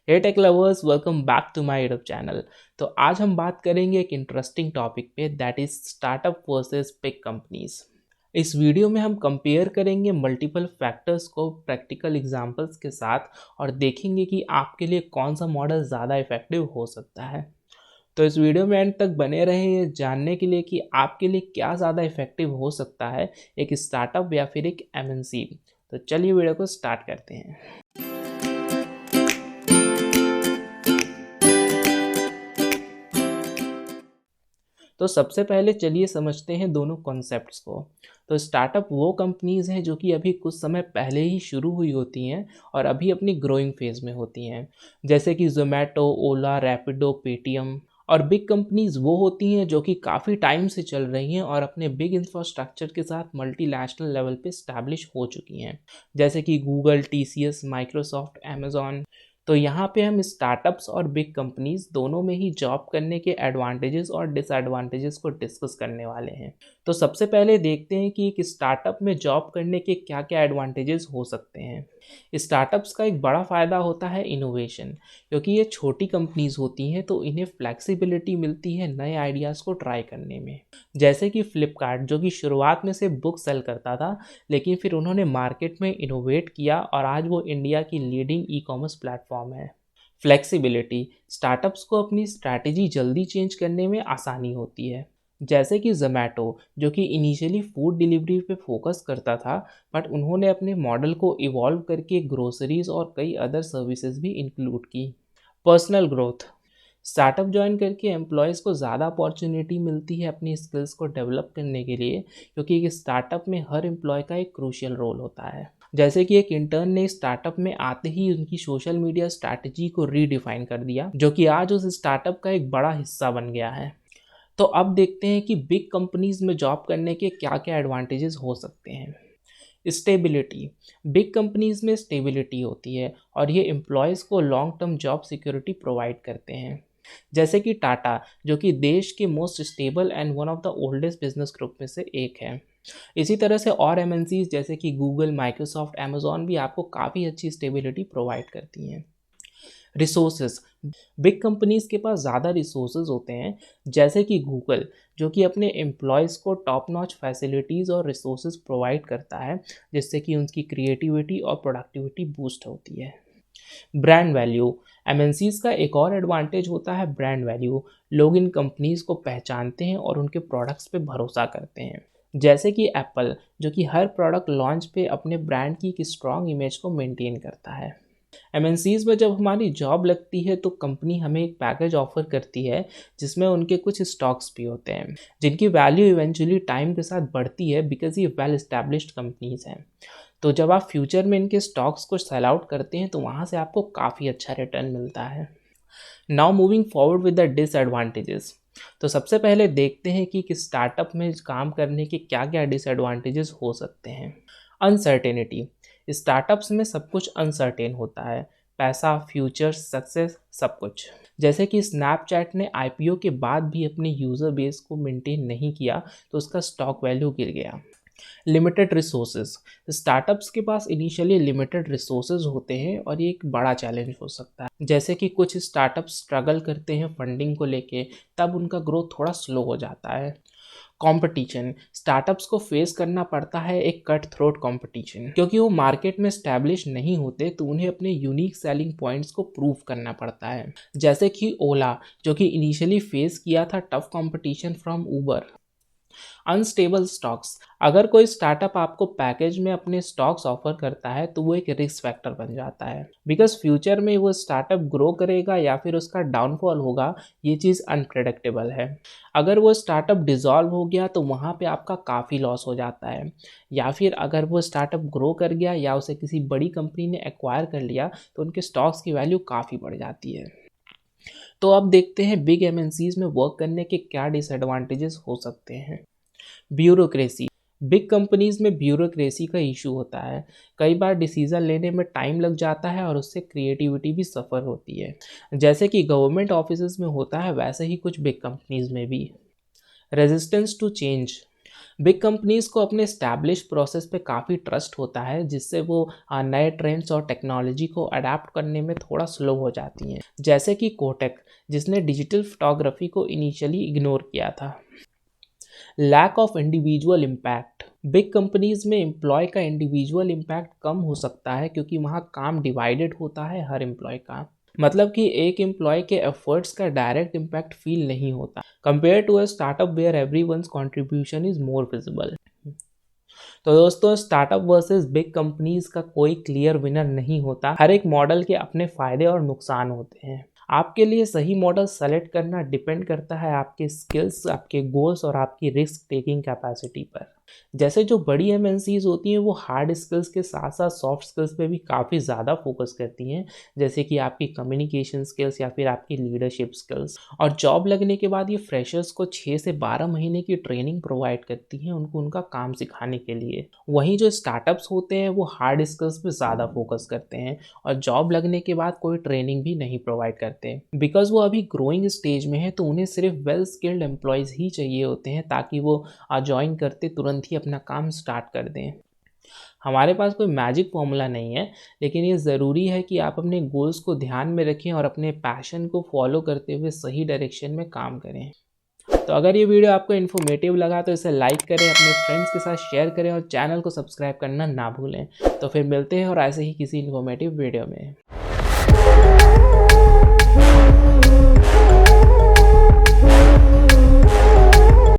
Hey tech lovers, welcome back to my YouTube channel. तो आज हम बात करेंगे एक इंटरेस्टिंग टॉपिक पे, that is startup versus big companies. इस वीडियो में हम कंपेयर करेंगे मल्टीपल फैक्टर्स को प्रैक्टिकल एग्जांपल्स के साथ और देखेंगे कि आपके लिए कौन सा मॉडल ज़्यादा इफेक्टिव हो सकता है। तो इस वीडियो में एंड तक बने रहें ये जानने के लिए कि आपके लिए क्या ज़्यादा इफेक्टिव हो सकता है, एक स्टार्टअप या फिर एक एमएनसी। तो चलिए वीडियो को स्टार्ट करते हैं। तो सबसे पहले चलिए समझते हैं दोनों कॉन्सेप्ट्स को। तो स्टार्टअप वो कंपनीज हैं जो कि अभी कुछ समय पहले ही शुरू हुई होती हैं और अभी अपनी ग्रोइंग फेज में होती हैं, जैसे कि जोमेटो, ओला, रैपिडो, पेटीएम। और बिग कंपनीज वो होती हैं जो कि काफ़ी टाइम से चल रही हैं और अपने बिग इंफ्रास्ट्रक्चर के साथ मल्टीनेशनल लेवल पे स्टैब्लिश हो चुकी हैं, जैसे कि गूगल, टीसीएस, माइक्रोसॉफ्ट, अमेजॉन। तो यहाँ पे हम स्टार्टअप्स और बिग कंपनीज दोनों में ही जॉब करने के एडवांटेजेस और डिसएडवांटेजेस को डिस्कस करने वाले हैं। तो सबसे पहले देखते हैं कि एक स्टार्टअप में जॉब करने के क्या क्या एडवांटेजेस हो सकते हैं। स्टार्टअप्स का एक बड़ा फ़ायदा होता है इनोवेशन, क्योंकि ये छोटी कंपनीज होती हैं तो इन्हें फ्लेक्सिबिलिटी मिलती है नए आइडियाज़ को ट्राई करने में। जैसे कि फ्लिपकार्ट, जो कि शुरुआत में से बुक सेल करता था, लेकिन फिर उन्होंने मार्केट में इनोवेट किया और आज वो इंडिया की लीडिंग ई कॉमर्स प्लेटफॉर्म है। फ्लेक्सिबिलिटी, स्टार्टअप्स को अपनी स्ट्रैटेजी जल्दी चेंज करने में आसानी होती है। जैसे कि जोमेटो, जो कि इनिशियली फूड डिलीवरी पे फोकस करता था, बट उन्होंने अपने मॉडल को इवॉल्व करके ग्रोसरीज और कई अदर सर्विसेज भी इंक्लूड की। पर्सनल ग्रोथ, स्टार्टअप ज्वाइन करके एम्प्लॉयज़ को ज़्यादा अपॉर्चुनिटी मिलती है अपनी स्किल्स को डेवलप करने के लिए, क्योंकि एक स्टार्टअप में हर एम्प्लॉय का एक क्रूशियल रोल होता है। जैसे कि एक इंटर्न ने स्टार्टअप में आते ही उनकी सोशल मीडिया स्ट्रैटेजी को रीडिफाइन कर दिया, जो कि आज उस स्टार्टअप का एक बड़ा हिस्सा बन गया है। तो अब देखते हैं कि बिग कंपनीज में जॉब करने के क्या क्या एडवांटेजेस हो सकते हैं। स्टेबिलिटी, बिग कंपनीज में स्टेबिलिटी होती है और ये एम्प्लॉयज़ को long term job security provide करते हैं। जैसे कि टाटा, जो कि देश के most stable and one of the oldest business group में से एक है। इसी तरह से और एमएनसीज जैसे कि गूगल, माइक्रोसॉफ्ट, अमेजॉन भी आपको काफ़ी अच्छी स्टेबिलिटी प्रोवाइड करती हैं। रिसोर्सेज, बिग कंपनीज के पास ज़्यादा रिसोर्सेज होते हैं, जैसे कि गूगल, जो कि अपने एम्प्लॉयज़ को टॉप नॉच फैसिलिटीज़ और रिसोर्सेज प्रोवाइड करता है, जिससे कि उनकी क्रिएटिविटी और प्रोडक्टिविटी बूस्ट होती है। ब्रांड वैल्यू, एमएनसीज का एक और एडवांटेज होता है ब्रांड वैल्यू। लोग इन कंपनीज को पहचानते हैं और उनके प्रोडक्ट्स पे भरोसा करते हैं। जैसे कि एप्पल, जो कि हर प्रोडक्ट लॉन्च पे अपने ब्रांड की एक स्ट्रॉन्ग इमेज को मेंटेन करता है। एमएनसीज में जब हमारी जॉब लगती है तो कंपनी हमें एक पैकेज ऑफर करती है, जिसमें उनके कुछ स्टॉक्स भी होते हैं, जिनकी वैल्यू इवेंचुअली टाइम के साथ बढ़ती है, बिकॉज ये वेल एस्टैब्लिश्ड कंपनीज हैं। तो जब आप फ्यूचर में इनके स्टॉक्स को सेल आउट करते हैं तो वहाँ से आपको काफ़ी अच्छा रिटर्न मिलता है। Now moving forward with the disadvantages. तो सबसे पहले देखते हैं कि स्टार्टअप में काम करने के क्या क्या डिसएडवांटेजेस हो सकते हैं। अनसर्टेनिटी, स्टार्टअप्स में सब कुछ अनसर्टेन होता है, पैसा, फ्यूचर, सक्सेस, सब कुछ। जैसे कि स्नैपचैट ने आईपीओ के बाद भी अपने यूज़र बेस को मेंटेन नहीं किया तो उसका स्टॉक वैल्यू गिर गया। लिमिटेड रिसोर्सेज, स्टार्टअप्स के पास इनिशियली लिमिटेड रिसोर्सेज होते हैं और ये एक बड़ा चैलेंज हो सकता है। जैसे कि कुछ स्टार्टअप्स स्ट्रगल करते हैं फंडिंग को लेके, तब उनका ग्रोथ थोड़ा स्लो हो जाता है। कंपटीशन, स्टार्टअप्स को फेस करना पड़ता है एक कट थ्रोट कंपटीशन, क्योंकि वो मार्केट में स्टैब्लिश नहीं होते तो उन्हें अपने यूनिक सेलिंग पॉइंट्स को प्रूव करना पड़ता है। जैसे कि ओला, जो कि इनिशियली फेस किया था tough competition from Uber. Unstable stocks, अगर कोई स्टार्टअप आपको पैकेज में अपने स्टॉक्स ऑफर करता है तो वो एक रिस्क फैक्टर बन जाता है, बिकॉज फ्यूचर में वो स्टार्टअप ग्रो करेगा या फिर उसका डाउनफॉल होगा, ये चीज़ अनप्रेडिक्टेबल है। अगर वो स्टार्टअप डिसॉल्व हो गया तो वहाँ पे आपका काफ़ी लॉस हो जाता है, या फिर अगर वो स्टार्टअप ग्रो कर गया या उसे किसी बड़ी कंपनी ने एक्वायर कर लिया तो उनके स्टॉक्स की वैल्यू काफ़ी बढ़ जाती है। तो अब देखते हैं बिग एमएनसीज में वर्क करने के क्या डिसएडवांटेजेस हो सकते हैं। ब्यूरोक्रेसी, बिग कंपनीज में ब्यूरोक्रेसी का इशू होता है, कई बार डिसीजन लेने में टाइम लग जाता है और उससे क्रिएटिविटी भी सफ़र होती है। जैसे कि गवर्नमेंट ऑफिसेज में होता है, वैसे ही कुछ बिग कंपनीज में भी। Resistance to change, big companies को अपने एस्टैब्लिश प्रोसेस पे काफ़ी ट्रस्ट होता है, जिससे वो नए ट्रेंड्स और टेक्नोलॉजी को अडाप्ट करने में थोड़ा स्लो हो जाती हैं। जैसे कि कोटक, जिसने डिजिटल फोटोग्राफी को इनिशियली इग्नोर किया था। Lack of individual impact. Big companies में एम्प्लॉय का इंडिविजुअल इम्पैक्ट कम हो सकता है, क्योंकि वहाँ काम डिवाइडेड होता है हर एम्प्लॉय का। मतलब कि एक एम्प्लॉय के एफर्ट्स का डायरेक्ट इम्पैक्ट फील नहीं होता, compare to a startup where everyone's contribution is more visible. तो दोस्तों, स्टार्टअप वर्सेस बिग कंपनीज का कोई क्लियर विनर नहीं होता। हर एक मॉडल के अपने फायदे और नुकसान होते हैं। आपके लिए सही मॉडल सेलेक्ट करना डिपेंड करता है आपके स्किल्स, आपके गोल्स और आपकी रिस्क टेकिंग कैपेसिटी पर। जैसे जो बड़ी एमएनसीज होती हैं वो हार्ड स्किल्स के साथ साथ सॉफ्ट स्किल्स पे भी काफ़ी ज़्यादा फोकस करती हैं, जैसे कि आपकी कम्युनिकेशन स्किल्स या फिर आपकी लीडरशिप स्किल्स। और जॉब लगने के बाद ये फ्रेशर्स को 6 से 12 महीने की ट्रेनिंग प्रोवाइड करती हैं उनको उनका काम सिखाने के लिए। वहीं जो स्टार्टअप्स होते हैं वो हार्ड स्किल्स पे ज़्यादा फोकस करते हैं और जॉब लगने के बाद कोई ट्रेनिंग भी नहीं प्रोवाइड करते, बिकॉज वो अभी ग्रोइंग स्टेज में है। तो उन्हें सिर्फ वेल स्किल्ड एम्प्लॉयज़ ही चाहिए होते हैं, ताकि वो ज्वाइन करते तुरंत ही अपना काम स्टार्ट कर दें। हमारे पास कोई मैजिक फॉर्मूला नहीं है, लेकिन ये ज़रूरी है कि आप अपने गोल्स को ध्यान में रखें और अपने पैशन को फॉलो करते हुए सही डायरेक्शन में काम करें। तो अगर ये वीडियो आपको इन्फॉर्मेटिव लगा तो इसे लाइक करें, अपने फ्रेंड्स के साथ शेयर करें और चैनल को सब्सक्राइब करना ना भूलें। तो फिर मिलते हैं और ऐसे ही किसी इन्फॉर्मेटिव वीडियो में।